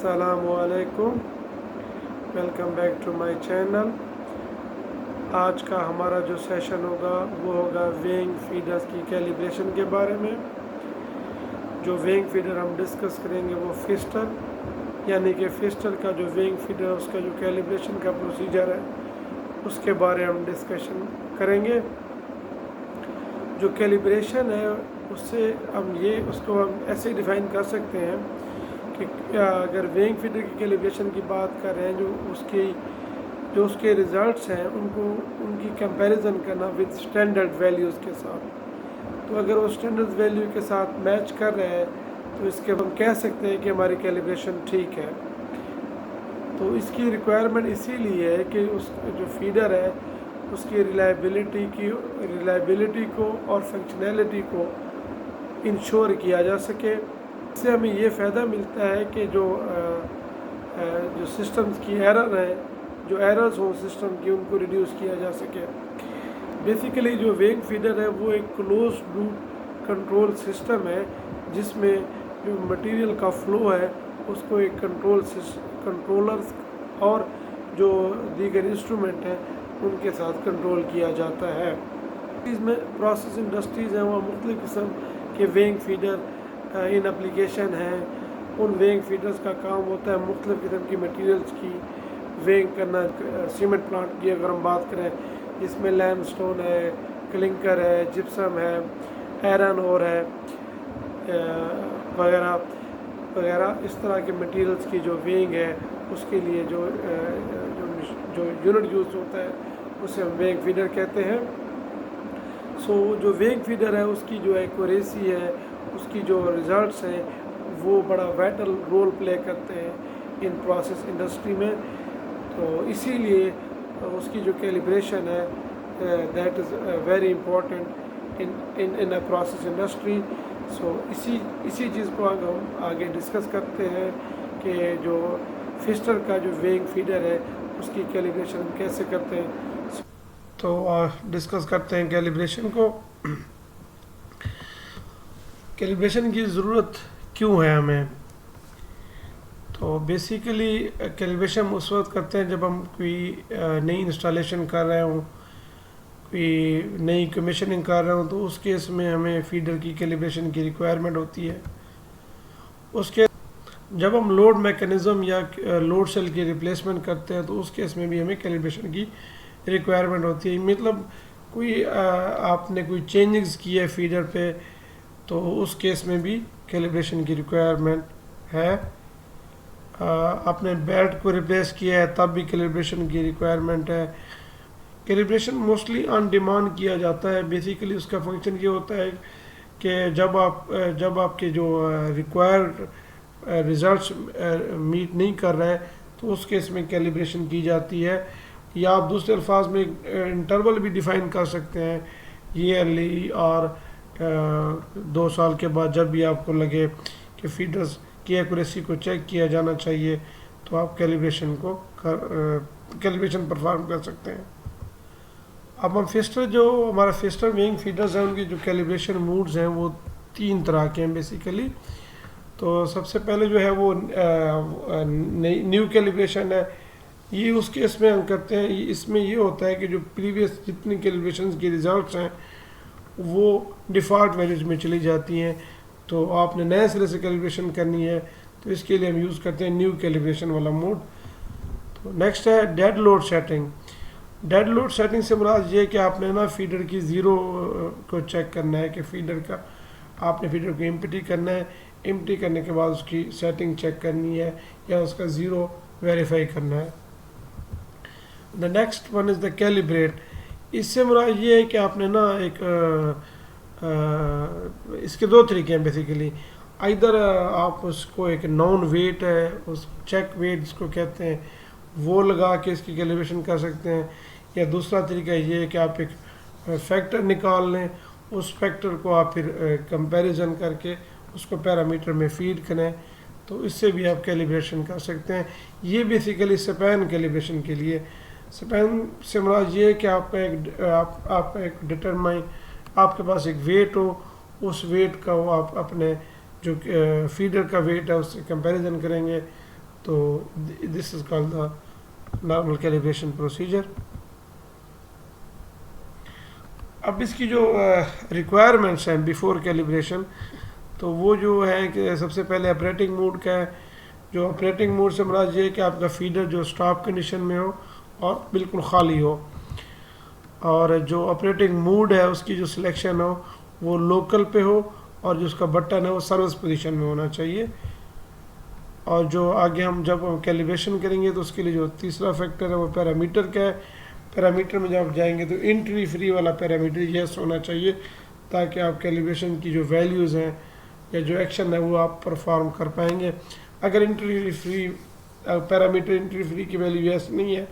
अस्सलामुअलैकुम, welcome back to my channel. आज का हमारा जो सेशन होगा वो होगा वेइंग फीडर्स की कैलिब्रेशन के बारे में। जो वेइंग फीडर हम डिस्कस करेंगे वो फिस्टल, यानी कि फिस्टल का जो वेइंग फीडर है उसका जो कैलिब्रेशन का प्रोसीजर है उसके बारे में हम डिस्कशन करेंगे। जो कैलिब्रेशन है उससे उसको हम ऐसे डिफ़ाइन कर सकते हैं कि अगर वेइंग फीडर की कैलिब्रेशन की बात कर रहे हैं, जो उसके रिज़ल्ट्स हैं उनकी कंपैरिजन करना विद स्टैंडर्ड वैल्यूज़ के साथ। तो अगर वो स्टैंडर्ड वैल्यू के साथ मैच कर रहे हैं तो इसके हम कह सकते हैं कि हमारी कैलिब्रेशन ठीक है। तो इसकी रिक्वायरमेंट इसीलिए है कि उस जो फीडर है उसकी रिलायबिलिटी को और फंक्शनैलिटी को इंश्योर किया जा सके। इससे हमें ये फ़ायदा मिलता है कि जो सिस्टम्स की एरर है, जो एरर्स हों सिस्टम की, उनको रिड्यूस किया जा सके। बेसिकली जो वेइंग फीडर है वो एक क्लोज लूप कंट्रोल सिस्टम है जिसमें जो मटेरियल का फ्लो है उसको एक कंट्रोलर्स और जो दीगर इंस्ट्रूमेंट हैं उनके साथ कंट्रोल किया जाता है। इसमें प्रोसेस इंडस्ट्रीज़ हैं वो मुख्तलिफ़ किस्म के वेइंग फीडर इन एप्लीकेशन हैं। उन वेइंग फीडर्स का काम होता है मुख्तलिफ़ किस्म की मटेरियल्स की वेइंग करना। सीमेंट प्लांट की अगर हम बात करें जिसमें लैमस्टोन है, क्लिंकर है, जिप्सम है, आयरन ओर है वगैरह वगैरह, इस तरह के मटेरियल्स की जो वेइंग है उसके लिए जो यूनिट यूज़ होता है उसे हम वेइंग फीडर कहते हैं। जो वेइंग फीडर है उसकी जो एक्यूरेसी है, उसकी जो रिज़ल्ट्स हैं वो बड़ा वाइटल रोल प्ले करते हैं इन प्रोसेस इंडस्ट्री में। तो इसीलिए उसकी जो कैलिब्रेशन है that is very important in a process industry. इसी चीज़ को हम आगे डिस्कस करते हैं कि जो फिस्टर का जो वेइंग फीडर है उसकी कैलिब्रेशन हम कैसे करते हैं। तो डिस्कस करते हैं कैलिब्रेशन को। कैलिब्रेशन की ज़रूरत क्यों है हमें? तो बेसिकली कैलिब्रेशन उस वक्त करते हैं जब हम कोई नई इंस्टॉलेशन कर रहे हों, कोई नई कमीशनिंग कर रहे हों, तो उस केस में हमें फीडर की कैलिब्रेशन की रिक्वायरमेंट होती है। उसके जब हम लोड मैकेनिज़्म या लोड सेल की रिप्लेसमेंट करते हैं तो उस केस में भी हमें कैलिब्रेशन की रिक्वायरमेंट होती है। मतलब कोई आपने कोई चेंजेस किए है फीडर पे तो उस केस में भी कैलिब्रेशन की रिक्वायरमेंट है। आपने बेल्ट को रिप्लेस किया है तब भी कैलिब्रेशन की रिक्वायरमेंट है। कैलिब्रेशन मोस्टली ऑन डिमांड किया जाता है। बेसिकली उसका फंक्शन ये होता है कि जब आपके जो रिक्वायर्ड रिजल्ट्स मीट नहीं कर रहे हैं तो उस केस में कैलिब्रेशन की जाती है। या आप दूसरे अल्फाज में इंटरवल भी डिफ़ाइन कर सकते हैं ईयरली और 2 साल के बाद, जब भी आपको लगे कि फीडर्स की एक्यूरेसी को चेक किया जाना चाहिए तो आप कैलिब्रेशन परफॉर्म कर सकते हैं। अब हम हमारा फिस्टर वेइंग फीडर्स हैं उनकी जो कैलिब्रेशन मूड्स हैं वो 3 तरह के हैं बेसिकली। तो सबसे पहले जो है वो न्यू कैलिब्रेशन है। ये उस केस में हम करते हैं, इसमें ये होता है कि जो प्रीवियस जितनी कैलिब्रेशन की रिज़ल्ट्स हैं वो डिफ़ॉल्ट वैल्यूज में चली जाती हैं, तो आपने नए सिरे से कैलिब्रेशन करनी है तो इसके लिए हम यूज़ करते हैं न्यू कैलिब्रेशन वाला मोड। तो नेक्स्ट है dead load setting. Dead load setting से मुराद ये है कि आपने ना फीडर की ज़ीरो को चेक करना है कि आपने फीडर को एम्प्टी करना है। एम्प्टी करने के बाद उसकी सेटिंग चेक करनी है या उसका ज़ीरो वेरीफाई करना है। The next one is the calibrate. इससे मुराद ये है कि आपने ना इसके 2 तरीके हैं बेसिकली। इधर आप उसको एक नॉन वेट है, उस चेक वेट जिसको कहते हैं, वो लगा के इसकी कैलिब्रेशन कर सकते हैं। या दूसरा तरीका ये है कि आप एक फैक्टर निकाल लें, उस फैक्टर को आप फिर कंपैरिजन करके उसको पैरामीटर में फीड करें, तो इससे भी आप कैलिब्रेशन कर सकते हैं। ये बेसिकली स्पैन कैलिब्रेशन के लिए। स्पैन से मुराद ये है कि आप एक डिटरमाइन, आपके पास एक वेट हो, उस वेट का वो आप अपने जो फीडर का वेट है उससे कंपैरिजन करेंगे तो this is called the normal calibration procedure. अब इसकी जो रिक्वायरमेंट्स हैं बिफोर कैलिब्रेशन, तो वो जो है कि सबसे पहले ऑपरेटिंग मोड का है। जो ऑपरेटिंग मोड से मुराद ये है कि आपका फीडर जो स्टॉप कंडीशन में हो और बिल्कुल खाली हो, और जो ऑपरेटिंग मोड है उसकी जो सिलेक्शन हो वो लोकल पे हो, और जो उसका बटन है वो सर्विस पोजीशन में होना चाहिए। और जो आगे हम जब कैलिब्रेशन करेंगे तो उसके लिए जो तीसरा फैक्टर है वो पैरामीटर का है। पैरामीटर में जब आप जाएंगे तो एंट्री फ्री वाला पैरामीटर यस होना चाहिए, ताकि आप कैलिब्रेशन की जो वैल्यूज़ हैं या जो एक्शन है वो आप परफॉर्म कर पाएंगे। अगर entry free parameter entry free की वैल्यू यस नहीं है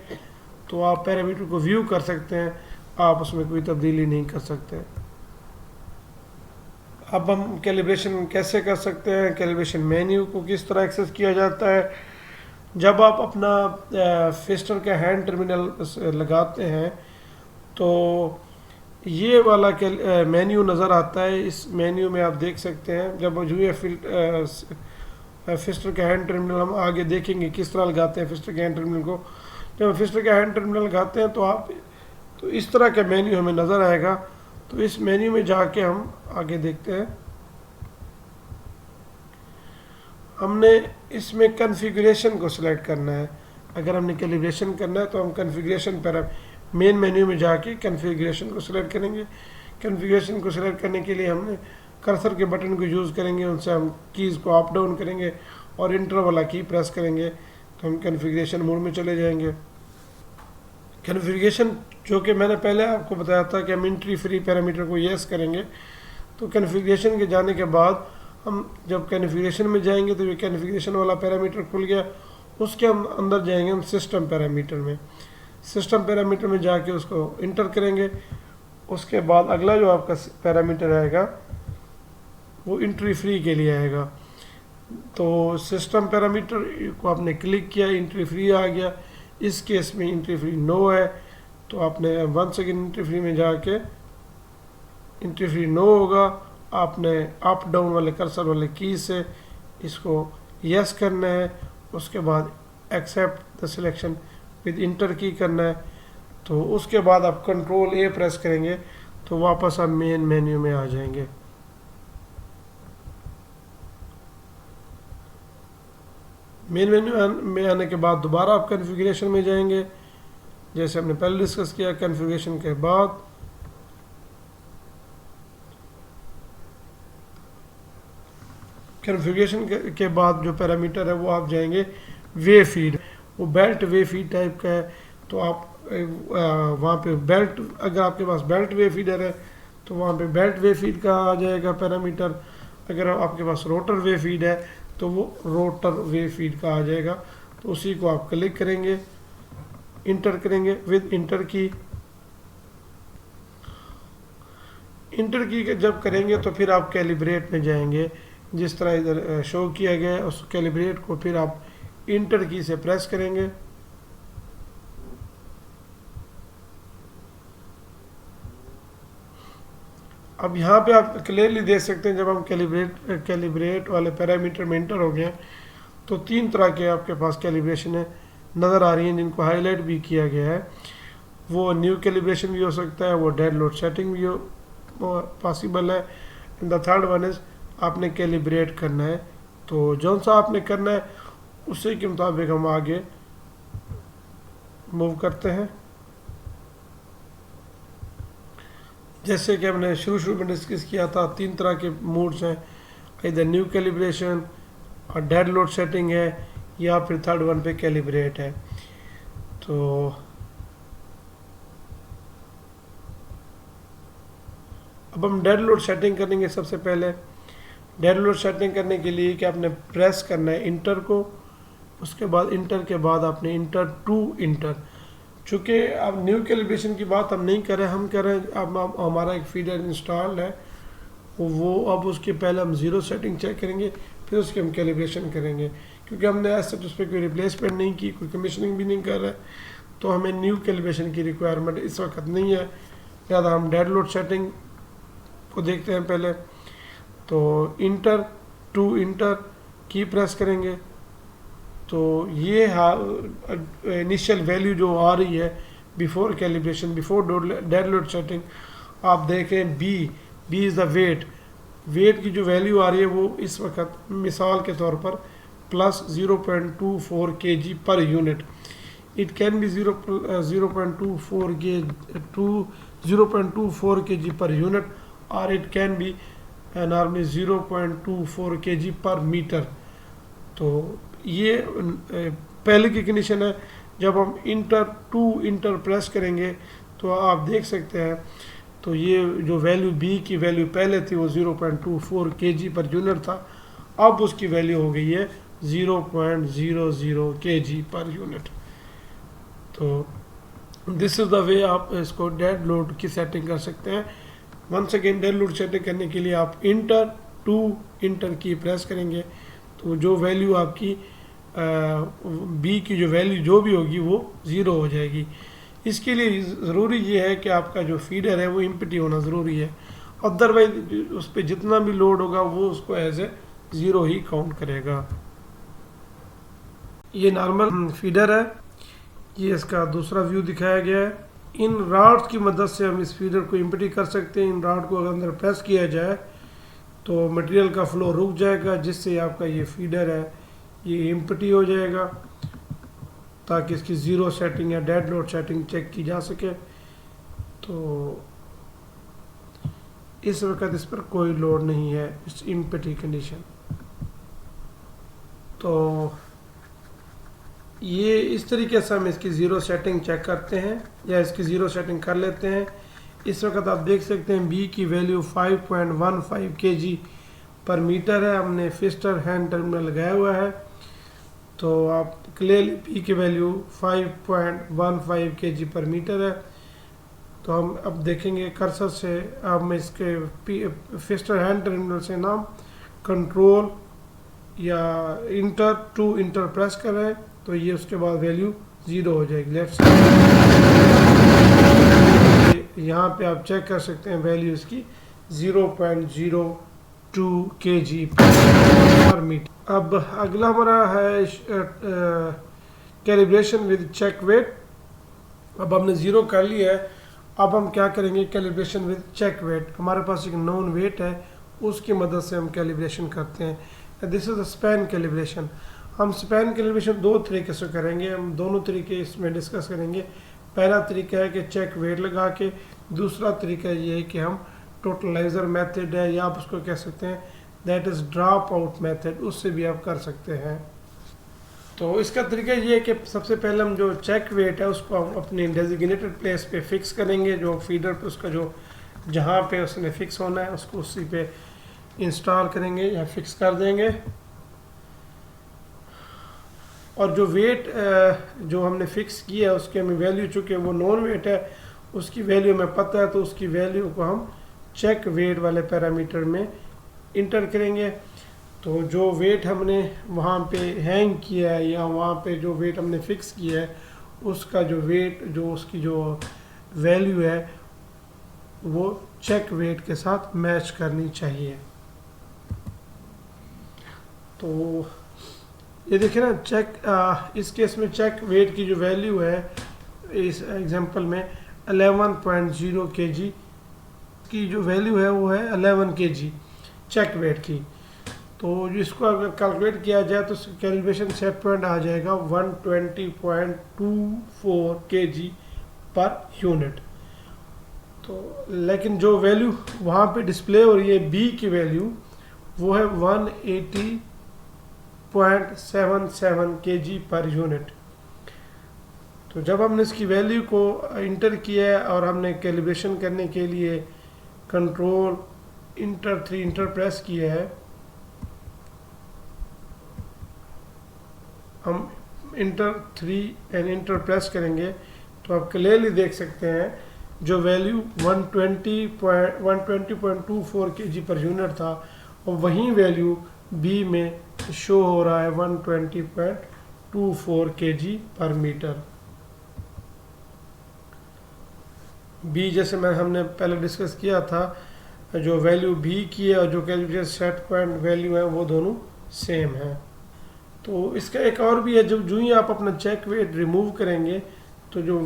तो आप पैरामीटर को व्यू कर सकते हैं, आप उसमें कोई तब्दीली नहीं कर सकते। अब हम कैलिब्रेशन कैसे कर सकते हैं, कैलिब्रेशन मेन्यू को किस तरह एक्सेस किया जाता है। जब आप अपना फिस्टर का हैंड टर्मिनल लगाते हैं तो ये वाला मेन्यू नज़र आता है। इस मेन्यू में आप देख सकते हैं, जब जो ये फिस्टर का हैंड टर्मिनल हम आगे देखेंगे किस तरह लगाते हैं फिस्टर के हैंड टर्मिनल को। जब फिस्टर का हैंड टर्मिनल लगाते हैं तो इस तरह का मेन्यू हमें नज़र आएगा। तो इस मेन्यू में जाके हम आगे देखते हैं, हमने इसमें कॉन्फ़िगरेशन को सिलेक्ट करना है। अगर हमने कैलिब्रेशन करना है तो हम कॉन्फ़िगरेशन पर मेन मेन्यू में जाके कॉन्फ़िगरेशन को सिलेक्ट करेंगे। कॉन्फ़िगरेशन को सिलेक्ट करने के लिए हमने कर्सर के बटन को यूज़ करेंगे, उनसे हम कीज़ को अप डाउन करेंगे और इंटर वाला की प्रेस करेंगे तो हम कॉन्फ़िगरेशन मोड में चले जाएंगे। कॉन्फ़िगरेशन जो कि मैंने पहले आपको बताया था कि हम एंट्री फ्री पैरामीटर को येस करेंगे। तो कॉन्फ़िगरेशन के जाने के बाद हम जब कॉन्फ़िगरेशन में जाएंगे तो ये कॉन्फ़िगरेशन वाला पैरामीटर खुल गया। उसके हम अंदर जाएंगे हम सिस्टम पैरामीटर में। सिस्टम पैरामीटर में जाके उसको इंटर करेंगे। उसके बाद अगला जो आपका पैरामीटर आएगा वो एंट्री फ्री के लिए आएगा। तो सिस्टम पैरामीटर को आपने क्लिक किया, एंट्री फ्री आ गया। इस केस में एंट्री फ्री नो है, तो आपने वन सेकेंड एंट्री फ्री में जाके एंट्री फ्री नो होगा, आपने अप डाउन वाले कर्सर वाले की से इसको यस करना है। उसके बाद accept the selection with enter की करना है। तो उसके बाद आप कंट्रोल ए प्रेस करेंगे तो वापस आप मेन मेन्यू में आ जाएंगे। मेन मेन्यू में आने के बाद दोबारा आप कॉन्फ़िगरेशन में जाएंगे, जैसे हमने पहले डिस्कस किया। कॉन्फ़िगरेशन के बाद के बाद जो पैरामीटर है वो आप जाएंगे वे फीड। वो बेल्ट वे फीड टाइप का है, तो आप वहाँ पे बेल्ट, अगर आपके पास बेल्ट वे फीडर है तो वहाँ पे बेल्ट वे फीड का आ जाएगा पैरामीटर। अगर आपके पास रोटर वे फीड है तो वो रोटर वे फीड का आ जाएगा। तो उसी को आप क्लिक करेंगे, इंटर करेंगे विद इंटर की। इंटर की जब करेंगे तो फिर आप कैलिब्रेट में जाएंगे, जिस तरह इधर शो किया गया है। उस कैलिब्रेट को फिर आप इंटर की से प्रेस करेंगे। अब यहाँ पे आप क्लियरली देख सकते हैं, जब हम कैलिब्रेट वाले पैरामीटर में इंटर हो गए तो तीन तरह के आपके पास कैलिब्रेशन है नज़र आ रही हैं, जिनको हाईलाइट भी किया गया है। वो न्यू कैलिब्रेशन भी हो सकता है, वो डेड लोड सेटिंग भी पॉसिबल है। And the third one is आपने कैलिब्रेट करना है। तो जौन सा आपने करना है उसी के मुताबिक हम आगे मूव करते हैं। जैसे कि हमने शुरू में डिस्कस किया था, तीन तरह के मोड्स हैं, इधर न्यू कैलिब्रेशन और डेड लोड सेटिंग है, या फिर थर्ड वन पे कैलिब्रेट है। तो अब हम डेड लोड सेटिंग करेंगे। सबसे पहले डेड लोड सेटिंग करने के लिए कि आपने प्रेस करना है इंटर को। उसके बाद इंटर के बाद आपने इंटर टू इंटर। चूँकि अब न्यू कैलिब्रेशन की बात हम नहीं कर रहे, हम कह रहे हैं अब हमारा एक फीडर इंस्टॉल्ड है, वो अब उसके पहले हम ज़ीरो सेटिंग चेक करेंगे, फिर उसके हम कैलिब्रेशन करेंगे। क्योंकि हमने ऐसे उस पर कोई रिप्लेसमेंट नहीं की, कोई कमीशनिंग भी नहीं कर रहे, तो हमें न्यू कैलिब्रेशन की रिक्वायरमेंट इस वक्त नहीं है। ज़्यादा हम डेड लोड सेटिंग को देखते हैं पहले। तो इंटर टू इंटर की प्रेस करेंगे। तो ये इनिशियल वैल्यू जो आ रही है before calibration, before dead load setting, आप देखें बी इज़ द वेट की जो वैल्यू आ रही है वो इस वक्त मिसाल के तौर पर plus 0.24 kg per unit. It can be 0.24 kg per unit, or it can be normally 0.24 kg per meter. तो ये पहले की कंडीशन है. जब हम इंटर प्रेस करेंगे तो आप देख सकते हैं, तो ये जो वैल्यू बी की वैल्यू पहले थी वो 0.24 kg पर यूनिट था, अब उसकी वैल्यू हो गई है 0.00 kg पर यूनिट. तो दिस इज़ द वे आप इसको डेड लोड की सेटिंग कर सकते हैं. Once again dead load setting करने के लिए आप इंटर की प्रेस करेंगे तो जो वैल्यू आपकी बी की जो वैल्यू जो भी होगी वो ज़ीरो हो जाएगी. इसके लिए ज़रूरी ये है कि आपका जो फीडर है वो एम्प्टी होना ज़रूरी है, अदरवाइज उस पर जितना भी लोड होगा वो उसको एज ए ज़ीरो ही काउंट करेगा. ये नॉर्मल फीडर है, ये इसका दूसरा व्यू दिखाया गया है. इन रॉड्स की मदद से हम इस फीडर को एम्प्टी कर सकते हैं. इन रॉड को अगर अंदर प्रेस किया जाए तो मटेरियल का फ्लो रुक जाएगा, जिससे आपका ये फीडर है ये एम्प्टी हो जाएगा, ताकि इसकी ज़ीरो सेटिंग या डेड लोड सेटिंग चेक की जा सके. तो इस वक्त इस पर कोई लोड नहीं है, इस एम्प्टी कंडीशन. तो ये इस तरीके से हम इसकी ज़ीरो सेटिंग चेक करते हैं या इसकी ज़ीरो सेटिंग कर लेते हैं. इस वक्त आप देख सकते हैं बी की वैल्यू 5.15 kg पर मीटर है. हमने फिस्टर हैंड टर्मिनल लगाया हुआ है, तो आप क्लियरली बी की वैल्यू 5.15 kg पर मीटर है. तो हम अब देखेंगे कर्सर से, अब मैं इसके फिस्टर हैंड टर्मिनल से नाम कंट्रोल या इंटर प्रेस कर रहे हैं, तो ये उसके बाद वैल्यू ज़ीरो हो जाएगी. लेफ्ट साइड यहाँ पे आप चेक कर सकते हैं वैल्यू इसकी 0.02 kg पर मीटर. अब अगला हमारा है कैलिब्रेशन विद चेक वेट. अब हमने ज़ीरो कर लिया है, अब हम क्या करेंगे कैलिब्रेशन विद चेक वेट. हमारे पास एक नोन वेट है, उसकी मदद से हम कैलिब्रेशन करते हैं. This is the span calibration. हम स्पैन कैलिब्रेशन दो तरीके से करेंगे, हम दोनों तरीके इसमें डिस्कस करेंगे. पहला तरीका है कि चेक वेट लगा के, दूसरा तरीका ये है कि हम टोटलाइजर मेथड है, या आप उसको कह सकते हैं that is drop out method, उससे भी आप कर सकते हैं. तो इसका तरीका ये है कि सबसे पहले हम जो चेक वेट है उसको हम अपनी डेजिग्नेटेड प्लेस पे फिक्स करेंगे. जो फीडर पे उसका जो जहाँ पे उसने फिक्स होना है उसको उसी पे इंस्टॉल करेंगे या फिक्स कर देंगे. और जो वेट जो हमने फिक्स किया है उसके हमें वैल्यू, चूँकि वो नॉन वेट है उसकी वैल्यू हमें पता है, तो उसकी वैल्यू को हम चेक वेट वाले पैरामीटर में इंटर करेंगे. तो जो वेट हमने वहाँ पे हैंग किया है या वहाँ पे जो वेट हमने फिक्स किया है उसका जो वेट, जो उसकी जो वैल्यू है वो चेक वेट के साथ मैच करनी चाहिए. तो ये देखिए ना, इस केस में चेक वेट की जो वैल्यू है इस एग्जांपल में 11.0 kg की जो वैल्यू है वो है 11 kg चेक वेट की. तो जिसको अगर कैलकुलेट किया जाए तो कैलिब्रेशन सेट पॉइंट आ जाएगा 120.24 kg पर यूनिट. तो लेकिन जो वैल्यू वहाँ पे डिस्प्ले हो रही है बी की वैल्यू वो है 180.77 kg पर यूनिट. तो जब हमने इसकी वैल्यू को इंटर किया है और हमने कैलिब्रेशन करने के लिए कंट्रोल इंटर प्रेस किया है, हम इंटर प्रेस करेंगे तो आप क्लियरली देख सकते हैं जो वैल्यू 120.24 kg पर यूनिट था और वही वैल्यू बी में शो हो रहा है 120.24 kg पर मीटर. बी जैसे हमने पहले डिस्कस किया था, जो वैल्यू बी की है और जो कैलिब्रेशन सेट पॉइंट वैल्यू है वो दोनों सेम है. तो इसका एक और भी है, जब जो ही आप अपना चेक वेट रिमूव करेंगे तो जो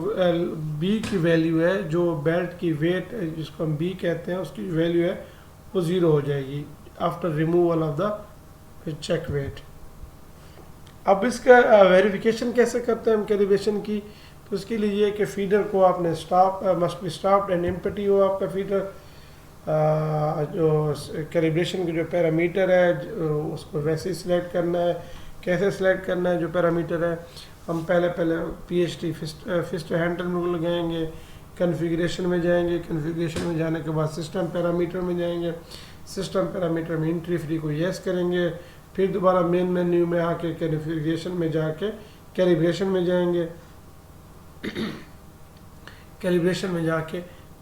बी की वैल्यू है, जो बेल्ट की वेट जिसको हम बी कहते हैं, उसकी वैल्यू है वो ज़ीरो हो जाएगी after removal of the check weight. अब इसका वेरिफिकेशन कैसे करते हैं हम कैलिब्रेशन की, तो उसके लिए ये कि फीडर को आपने stop must be stopped and empty हो आपका फीडर। जो कैलिब्रेशन के जो पैरामीटर है उसको वैसे ही सिलेक्ट करना है। कैसे सिलेक्ट करना है जो पैरामीटर है, हम पहले PHT फिस्ट हैंडल में लगाएंगे, कन्फिग्रेशन में जाएंगे, कन्फिग्रेशन में जाने के बाद सिस्टम पैरामीटर में जाएंगे, सिस्टम पैरामीटर में एंट्री फ्री को येस करेंगे, फिर दोबारा मेन मेन्यू में आके कन्फिग्रेशन में जाके कैलिब्रेशन में जाएंगे। कैलिब्रेशन में जाके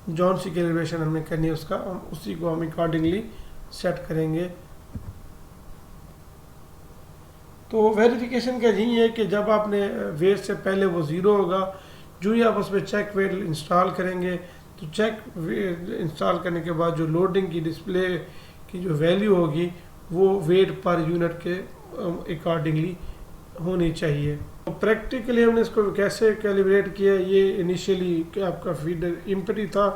जौन सी कैलिब्रेशन हमने करनी है उसका उसी को हम अकॉर्डिंगली सेट करेंगे। तो वेरिफिकेशन का यही है कि जब आपने वेट से पहले वो ज़ीरो होगा, जो ही आप उस पर चेक वेट इंस्टॉल करेंगे तो चेक इंस्टॉल करने के बाद जो लोडिंग की डिस्प्ले की जो वैल्यू होगी वो वेट पर यूनिट के अकॉर्डिंगली होनी चाहिए। तो प्रैक्टिकली हमने इसको कैसे कैलिब्रेट किया, ये इनिशियली आपका फीडर एम्प्टी था,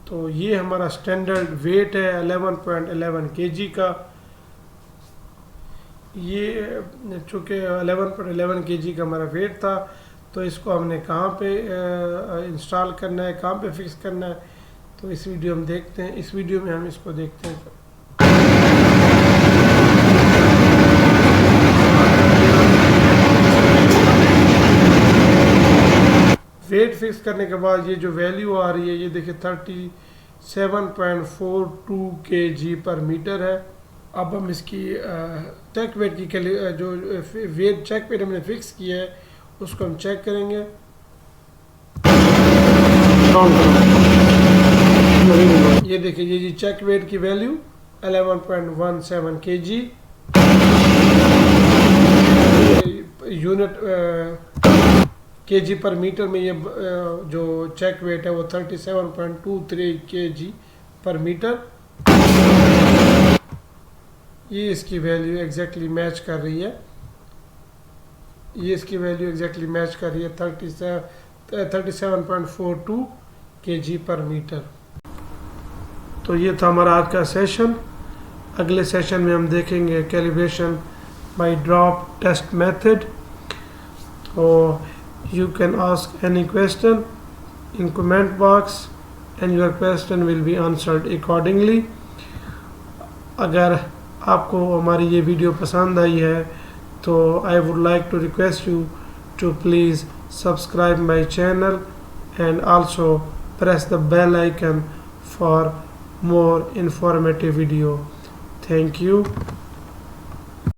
तो ये हमारा स्टैंडर्ड वेट है 11.11 kg का। ये चूँकि 11.11 kg का हमारा वेट था, तो इसको हमने कहाँ पे इंस्टॉल करना है, कहाँ पे फिक्स करना है, तो इस वीडियो में देखते हैं। इस वीडियो में हम इसको देखते हैं। वेट फिक्स करने के बाद ये जो वैल्यू आ रही है ये देखिए 37.42 kg पर मीटर है। अब हम इसकी चेक वेट की जो वेट चेक वेट हमने फिक्स किया है उसको हम चेक करेंगे। ये देखिए ये जी चेक वेट की वैल्यू 11.17 kg, यूनिट kg पर मीटर में ये जो चेक वेट है वो 37.23 kg पर मीटर। ये इसकी वैल्यू एग्जैक्टली मैच कर रही है, ये इसकी वैल्यू एग्जैक्टली मैच कर रही है 37.42 kg पर मीटर। तो ये था हमारा आज का सेशन। अगले सेशन में हम देखेंगे calibration by drop test method. तो you can ask any question in comment box and your question will be answered accordingly। अगर आपको हमारी ये वीडियो पसंद आई है तो I would like to request you to please subscribe my channel and also press the bell icon for more informative video. Thank you.